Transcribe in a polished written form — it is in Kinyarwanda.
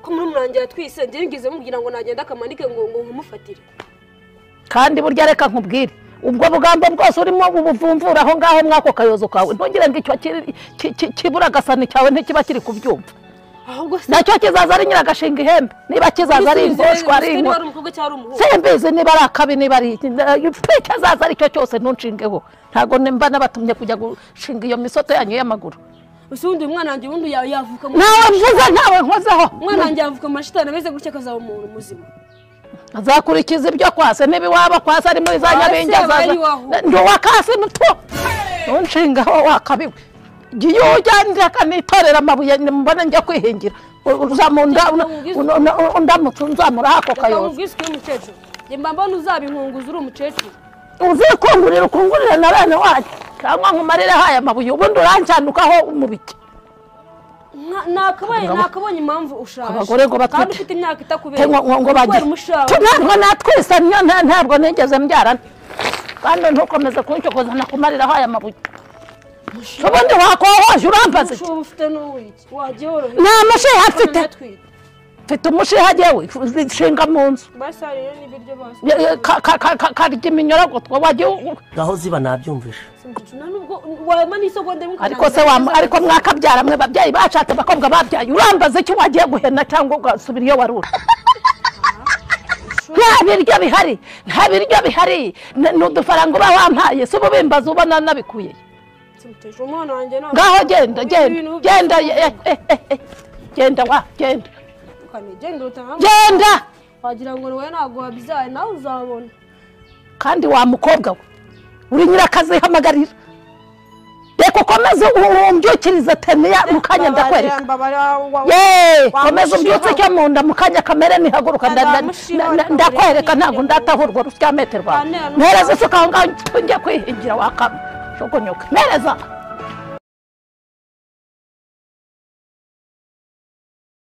ko muri murangira twise ngiye ngize mubwira ngo nagenda akamanike ngo nkumufatire kandi burya reka nkubwire ubwo bugambo bwose urimo ubuvumvura aho ngaho mwako kayozo kawe ntugire ngo icyo kibura gasani cyawe ntikiba kiri kubyumva ahubwo nacyo kizaza ari nyiragashinga ihembe niba kizaza ari ingoshwa ari ingo simbizi niba ari akabi niba ari kizaza ari cyo cyose ntunshingeho ntago mba nabatumye kujya gushinga iyo misoto yanyu y'amaguru usundi umwana wanjye ubundi yavuka nawe mvuze nawe nkozeho umwana wanjye yavuka amashitani ameze gutya akazaba umuntu muzima azakurikiza ibyo kwase niba iwaba kwase ari muri za nyabinge ndi wakase muto ntunshingaho wakabiwe giye ujyandira kanitorera amabuye mbona njya kwihingira uzamunda undamutse unzamura hako kayoza ubwiswe y'umukecuru njye mba mbona uzabinkunguza uri umukecuru uzikungurira ukungurire na bene wanyu cyangwa nkumarire haya amabuye ubundi urancyanukaho umubiki nakabonye impamvu ushaje abagore ngo kandi ufite imyaka itakubera ngo bagire ntabwo natwisa ntabwo nigeze mbyarana kandi ntukomeze kuncokoza nakumarira haya amabuye ubundi wakohoje urambaza iki ufite n'uwiki wagiye worohera nta mushiha afite mfite umushiha agiye nshinga mu nzu basariye n'ibiryo basi karya iminyorogoto wagiye gaho ziba nabyumvisha ariko se ariko mwakabyara mwe babyeyi bashatse abakobwa babyaye urambaza iki wagiye guhena cyangwa ugasubira iyo warura nta biryo bihari n'udufaranga uba wampaye si ububimbaza ubona nabikuye ngaho genda wagira ngo wowe ntabwo wabyaye nawe uzabona kandi wa mukobwa we uri nyirakazi hamagarira reka ukomeze umbyukirize teniya mu kanya ndakwereka komeza umbyutse cyo mu nda mu kanya kamere nihaguruka ndakwereka ntabwo ndatahurwa rusya metero rwawe mpereza isuka aho ngaho njye kwihingira wakama shokonyoka mpereza